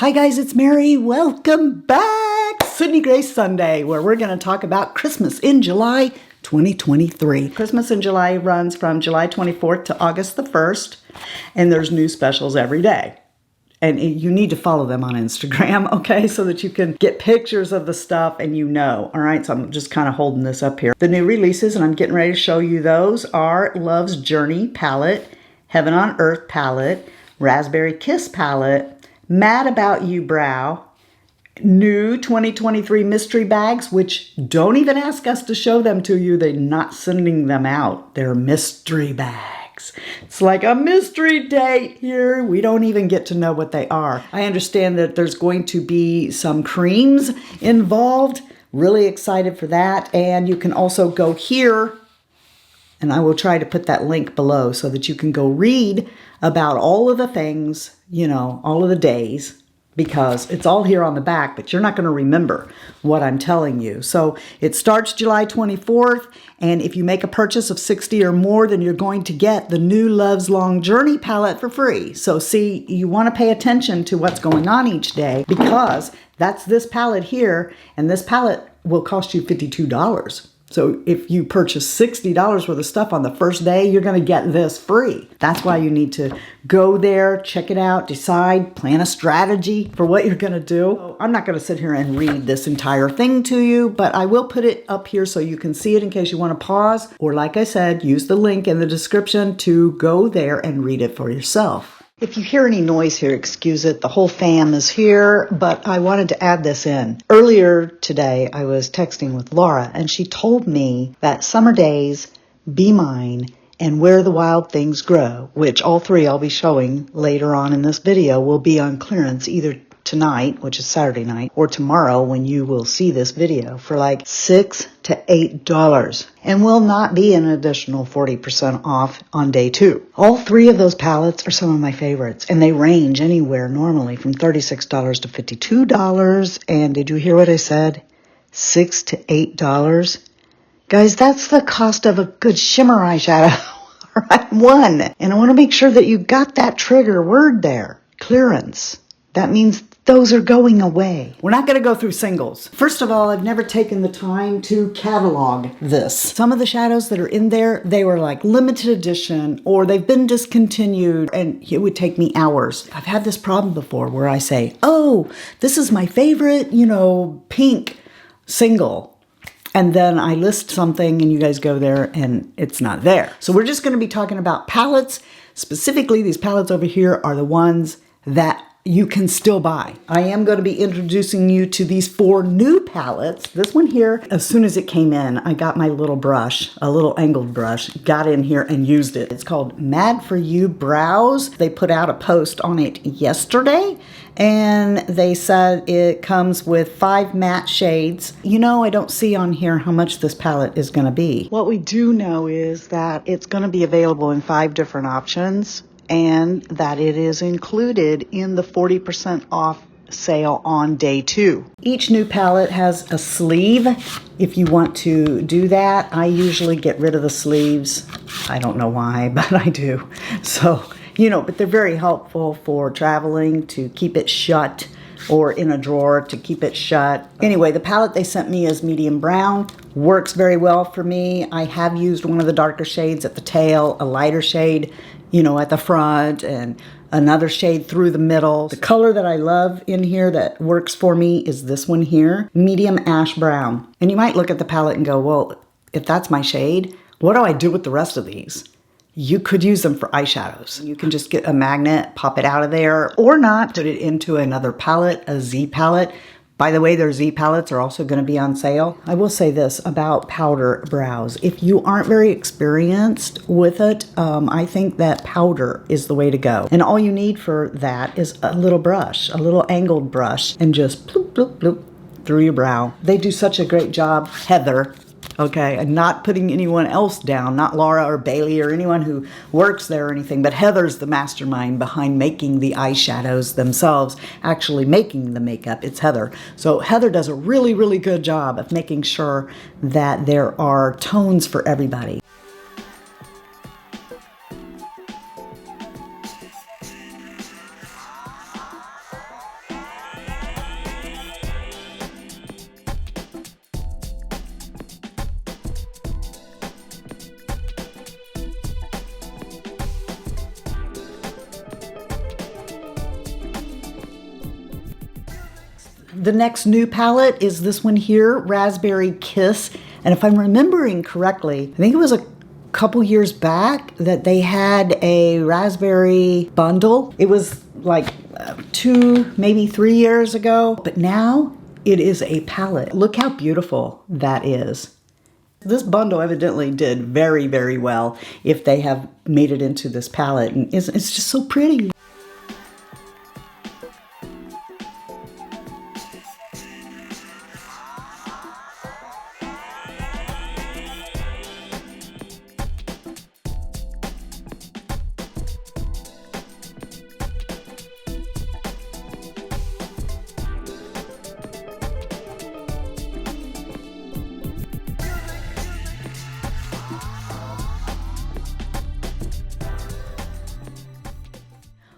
Hi guys, it's Mary. Welcome back. Sydney Grace Sunday, where we're going to talk about Christmas in July 2023. Christmas in July runs from July 24th to August the 1st, and there's new specials every day. And you need to follow them on Instagram, okay, so that you can get pictures of the stuff and you know. All right, so I'm just kind of holding this up here. The new releases, and I'm getting ready to show you those, are Love's Journey palette, Heaven on Earth palette, Raspberry Kiss palette, Mad About You brow, new 2023 mystery bags, which don't even ask us to show them to you. They're not sending them out. They're mystery bags. It's like a mystery date here. We don't even get to know what they are. I understand that there's going to be some creams involved. Really excited for that. And you can also go here, and I will try to put that link below so that you can go read about all of the things, you know, all of the days, because it's all here on the back, but you're not going to remember what I'm telling you. So it starts July 24th, and if you make a purchase of 60 or more, then you're going to get the new Love's Long Journey palette for free. So see, you want to pay attention to what's going on each day, because that's this palette here, and this palette will cost you $52. So if you purchase $60 worth of stuff on the first day, you're going to get this free. That's why you need to go there, check it out, decide, plan a strategy for what you're going to do. So I'm not going to sit here and read this entire thing to you, but I will put it up here so you can see it in case you want to pause. Or like I said, use the link in the description to go there and read it for yourself. If you hear any noise here, excuse it. The whole fam is here, but I wanted to add this in. Earlier today, I was texting with Laura, and she told me that Summer Days, Be Mine, and Where the Wild Things Grow, which all three I'll be showing later on in this video, will be on clearance either tonight, which is Saturday night, or tomorrow when you will see this video, for like $6 to $8, and will not be an additional 40% off on day 2. All three of those palettes are some of my favorites, and they range anywhere normally from $36 to $52. And did you hear what I said? $6 to $8. Guys, that's the cost of a good shimmer eyeshadow. All right, one. And I want to make sure that you got that trigger word there, clearance. That means those are going away. We're not going to go through singles. First of all, I've never taken the time to catalog this. Some of the shadows that are in there, they were like limited edition, or they've been discontinued, and it would take me hours. I've had this problem before where I say, oh, this is my favorite, you know, pink single. And then I list something and you guys go there and it's not there. So we're just going to be talking about palettes. Specifically, these palettes over here are the ones that you can still buy. I am going to be introducing you to these 4 new palettes. This one here, as soon as it came in, I got my little brush, a little angled brush, got in here and used it. It's called Mad For You Brows. They put out a post on it yesterday, and they said it comes with 5 matte shades. You know, I don't see on here how much this palette is going to be. What we do know is that it's going to be available in 5 different options, and that it is included in the 40% off sale on day 2. Each new palette has a sleeve if you want to do that. I usually get rid of the sleeves. I don't know why, but I do. So, you know, but they're very helpful for traveling, to keep it shut, or in a drawer to keep it shut. Anyway, the palette they sent me is medium brown. Works very well for me. I have used one of the darker shades at the tail, a lighter shade, you know, at the front, and another shade through the middle. The color that I love in here that works for me is this one here, medium ash brown. And you might look at the palette and go, well, if that's my shade, what do I do with the rest of these? You could use them for eyeshadows. You can just get a magnet, pop it out of there, or not, put it into another palette, a Z palette. By the way, their Z palettes are also going to be on sale. I will say this about powder brows. If you aren't very experienced with it, I think that powder is the way to go. And all you need for that is a little brush, a little angled brush, and just bloop, bloop, bloop through your brow. They do such a great job. Heather, okay, and not putting anyone else down, not Laura or Bailey or anyone who works there or anything, but Heather's the mastermind behind making the eyeshadows themselves, actually making the makeup. It's Heather. So Heather does a really, really good job of making sure that there are tones for everybody. The next new palette is this one here, Raspberry Kiss. And if I'm remembering correctly, I think it was a couple years back that they had a raspberry bundle. It was like 2, maybe 3 years ago, but now it is a palette. Look how beautiful that is. This bundle evidently did very, very well if they have made it into this palette, and it's just so pretty.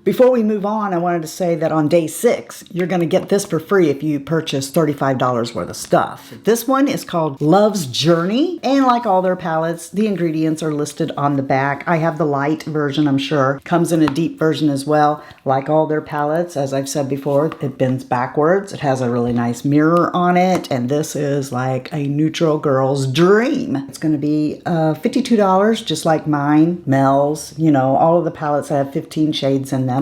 Before we move on, I wanted to say that on day 6, you're going to get this for free if you purchase $35 worth of stuff. This one is called Love's Journey, and like all their palettes, the ingredients are listed on the back. I have the light version, I'm sure. Comes in a deep version as well. Like all their palettes, as I've said before, it bends backwards. It has a really nice mirror on it, and this is like a neutral girl's dream. It's going to be $52, just like mine, Mel's, you know, all of the palettes have 15 shades in them.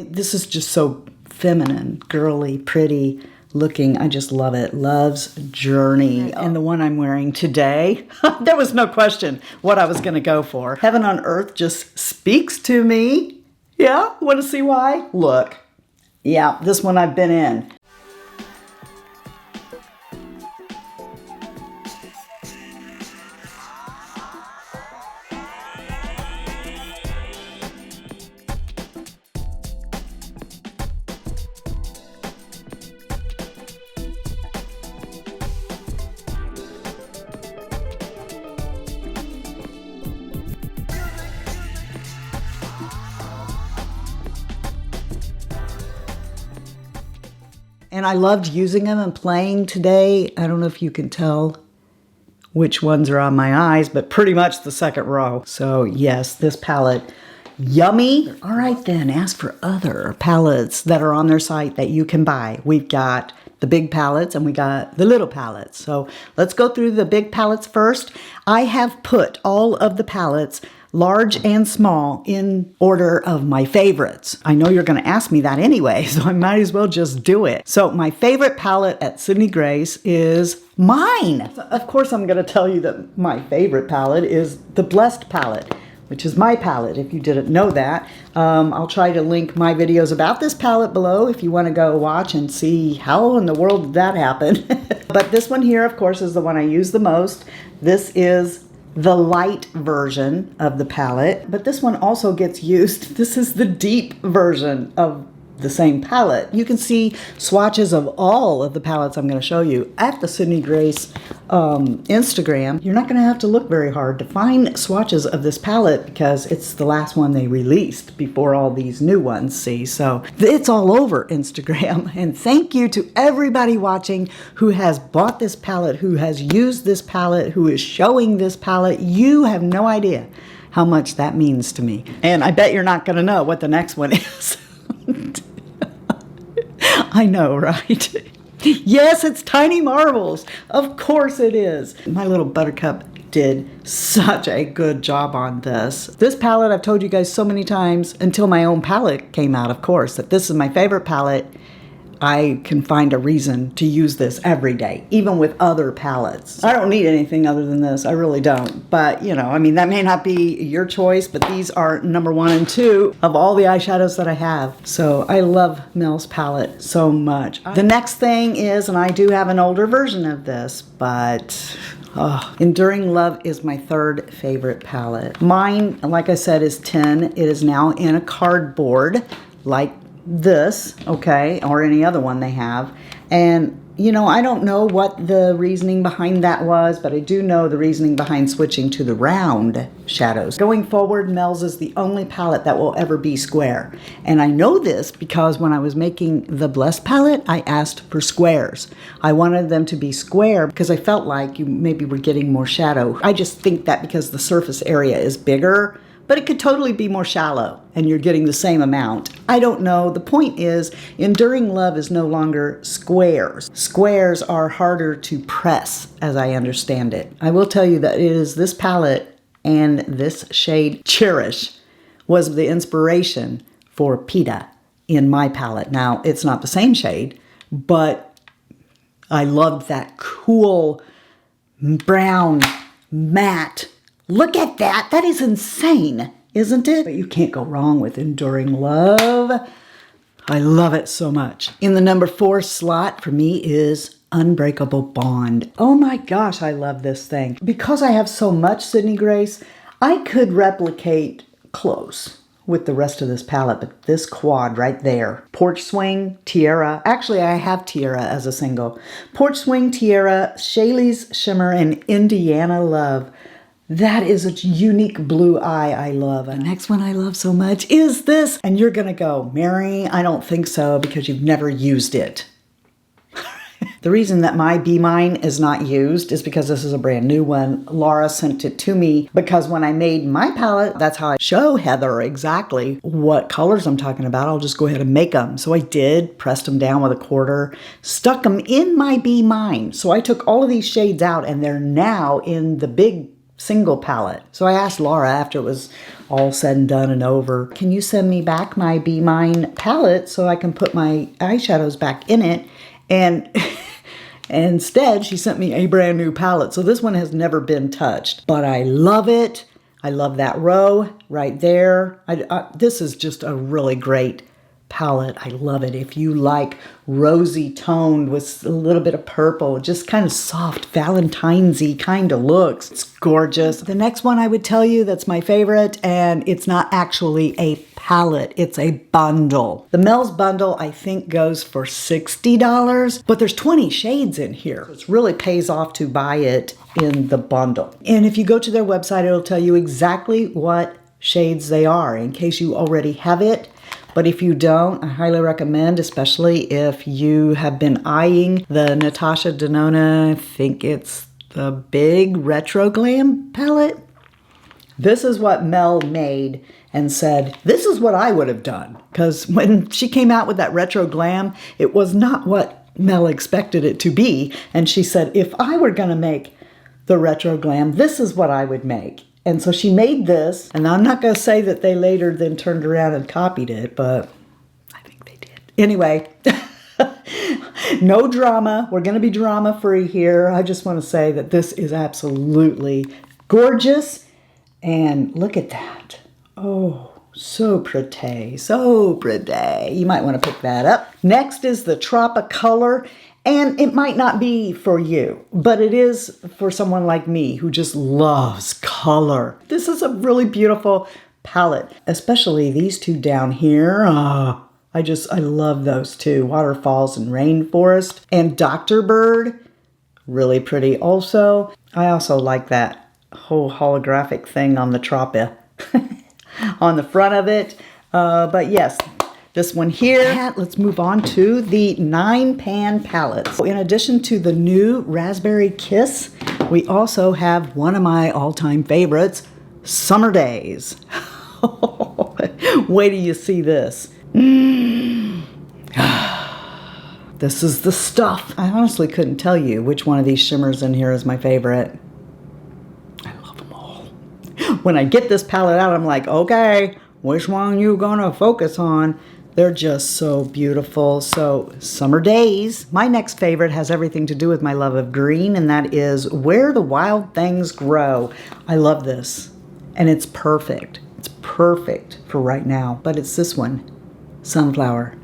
This is just so feminine, girly, pretty looking. I just love it. Love's Journey. And the one I'm wearing today, there was no question what I was going to go for. Heaven on Earth just speaks to me. Yeah, want to see why? Look. Yeah, this one I've been in. And I loved using them and playing today. I don't know if you can tell which ones are on my eyes, but pretty much the second row. So yes, this palette, yummy. All right then, as for other palettes that are on their site that you can buy, we've got the big palettes and we got the little palettes. So let's go through the big palettes first. I have put all of the palettes, large and small, in order of my favorites. I know you're going to ask me that anyway, so I might as well just do it. So my favorite palette at Sydney Grace is mine. Of course, I'm going to tell you that my favorite palette is the Blessed palette, which is my palette, if you didn't know that. I'll try to link my videos about this palette below if you want to go watch and see how in the world did that happen. But this one here, of course, is the one I use the most. This is the light version of the palette, but this one also gets used. This is the deep version of the same palette. You can see swatches of all of the palettes I'm going to show you at the Sydney Grace Instagram. You're not going to have to look very hard to find swatches of this palette because it's the last one they released before all these new ones, see? So it's all over Instagram. And thank you to everybody watching who has bought this palette, who has used this palette, who is showing this palette. You have no idea how much that means to me. And I bet you're not going to know what the next one is. I know, right? Yes, it's Tiny Marvels. Of course it is. My little Buttercup did such a good job on this. This palette, I've told you guys so many times, until my own palette came out, of course, that this is my favorite palette. I can find a reason to use this every day, even with other palettes. I don't need anything other than this. I really don't. But, you know, I mean, that may not be your choice, but these are number 1 and 2 of all the eyeshadows that I have. So I love Mel's palette so much. The next thing is, and I do have an older version of this, but Enduring Love is my 3rd favorite palette. Mine, like I said, is 10. It is now in a cardboard, like this, okay, or any other one they have. And, you know, I don't know what the reasoning behind that was, but I do know the reasoning behind switching to the round shadows. Going forward, Mel's is the only palette that will ever be square. And I know this because when I was making the Blessed palette, I asked for squares. I wanted them to be square because I felt like you maybe were getting more shadow. I just think that because the surface area is bigger, but it could totally be more shallow and you're getting the same amount. I don't know. The point is, Enduring Love is no longer squares. Squares are harder to press, as I understand it. I will tell you that it is this palette and this shade Cherish was the inspiration for Pita in my palette. Now, it's not the same shade, but I loved that cool brown matte. Look at that. That is insane, isn't it? But you can't go wrong with Enduring Love. I love it so much. In the number 4 slot for me is Unbreakable Bond. Oh my gosh, I love this thing. Because I have so much Sydney Grace, I could replicate close with the rest of this palette, but this quad right there. Porch Swing, Tiara. Actually, I have Tiara as a single. Porch Swing, Tiara, Shaylee's Shimmer, and Indiana Love. That is a unique blue eye I love. The next one I love so much is this. And you're gonna go, Mary, I don't think so because you've never used it. The reason that my Be Mine is not used is because this is a brand new one. Laura sent it to me because when I made my palette, that's how I show Heather exactly what colors I'm talking about. I'll just go ahead and make them. So I did, pressed them down with a quarter, stuck them in my Be Mine. So I took all of these shades out and they're now in the big single palette. So I asked Laura after it was all said and done and over, can you send me back my Be Mine palette so I can put my eyeshadows back in it? And instead, she sent me a brand new palette. So this one has never been touched, but I love it. I love that row right there. This is just a really great palette. I love it. If you like rosy toned with a little bit of purple, just kind of soft Valentine's-y kind of looks. It's gorgeous. The next one I would tell you that's my favorite, and it's not actually a palette, it's a bundle. The Mel's bundle I think goes for $60, but there's 20 shades in here. So it really pays off to buy it in the bundle. And if you go to their website, it'll tell you exactly what shades they are in case you already have it. But if you don't, I highly recommend, especially if you have been eyeing the Natasha Denona, I think it's the big Retro Glam palette. This is what Mel made and said, this is what I would have done. Because when she came out with that Retro Glam, it was not what Mel expected it to be. And she said, if I were going to make the Retro Glam, this is what I would make. And so she made this, and I'm not going to say that they later then turned around and copied it, but I think they did. Anyway, no drama. We're going to be drama-free here. I just want to say that this is absolutely gorgeous. And look at that. Oh, so pretty, so pretty. You might want to pick that up. Next is the Tropicolor. And it might not be for you, but it is for someone like me who just loves color. This is a really beautiful palette, especially these two down here. Oh, I love those two, Waterfalls and Rainforest. And Dr. Bird, really pretty also. I also like that whole holographic thing on the Tropa on the front of it. But yes, this one here. Let's move on to the 9-pan palettes. In addition to the new Raspberry Kiss, we also have one of my all-time favorites, Summer Days. Wait till you see this. This is the stuff. I honestly couldn't tell you which one of these shimmers in here is my favorite. I love them all. When I get this palette out, I'm like, okay, which one you gonna focus on? They're just so beautiful. So Summer Days. My next favorite has everything to do with my love of green, and that is Where the Wild Things Grow. I love this, and it's perfect. It's perfect for right now, but it's this one, Sunflower.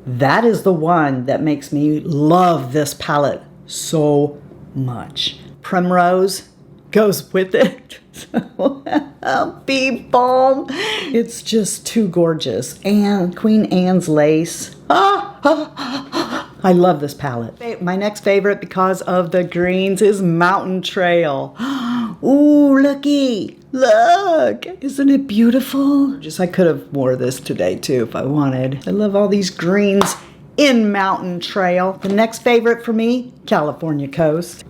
That is the one that makes me love this palette so much. Primrose goes with it. Bee Balm. It's just too gorgeous. And Queen Anne's Lace. I I love this palette. My next favorite because of the greens is Mountain Trail. Ooh, looky. Look. Isn't it beautiful? I could have wore this today too if I wanted. I love all these greens in Mountain Trail. The next favorite for me, California Coast.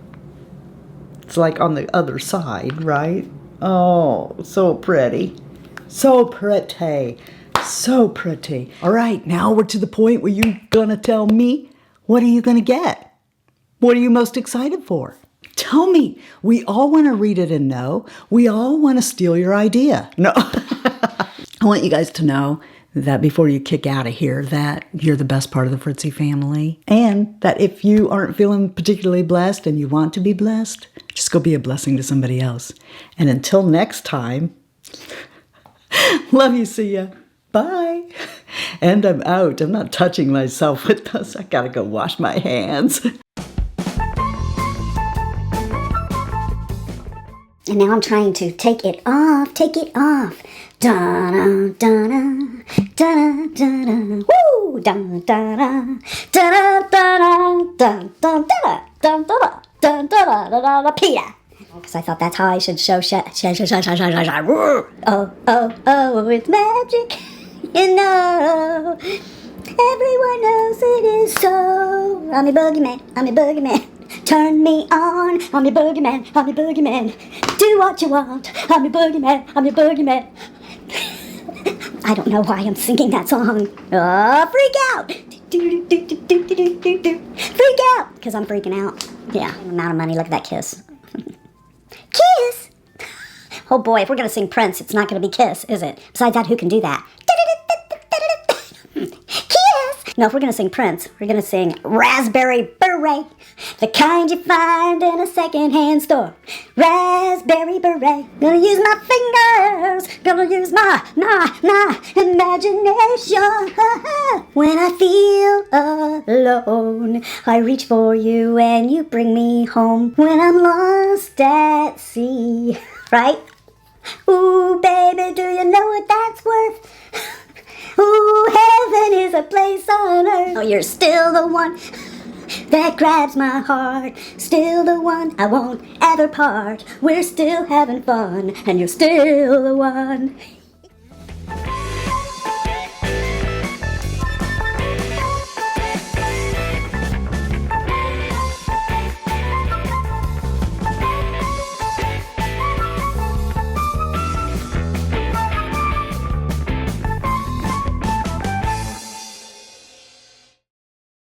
It's like on the other side, right? Oh, so pretty. So pretty. So pretty. All right, now we're to the point where you're gonna tell me, what are you gonna get? What are you most excited for? Tell me. We all wanna read it and know. We all wanna steal your idea. No. I want you guys to know that before you kick out of here, that you're the best part of the Fritzy family. And that if you aren't feeling particularly blessed and you want to be blessed, just go be a blessing to somebody else. And until next time, love you, see ya. Bye. And I'm out. I'm not touching myself with this. I gotta go wash my hands. And now I'm trying to take it off, Da-da, da-da, da-da, da-da, woo! Da-da-da, da-da, da-da, da-da, da-da, da-da, Peter. Because I thought that's how I should show oh, oh, oh, it's magic, you know. Everyone knows it is so. I'm your boogeyman. Turn me on, I'm your boogeyman. Do what you want, I'm your boogeyman. I don't know why I'm singing that song. Oh, freak out! Freak out! Because I'm freaking out. Yeah, amount of money, look at that kiss. Kiss! Oh boy, if we're going to sing Prince, it's not going to be Kiss, is it? Besides that, who can do that? Kiss! No, if we're going to sing Prince, we're going to sing Raspberry Beret. The kind you find in a second-hand store. Raspberry Beret. Gonna use my fingers. Gonna use my imagination. When I feel alone, I reach for you and you bring me home. When I'm lost at sea, right? Ooh, baby, do you know what that's worth? Ooh, heaven is a place on earth. Oh, you're still the one that grabs my heart. Still the one I won't ever part. We're still having fun, and you're still the one.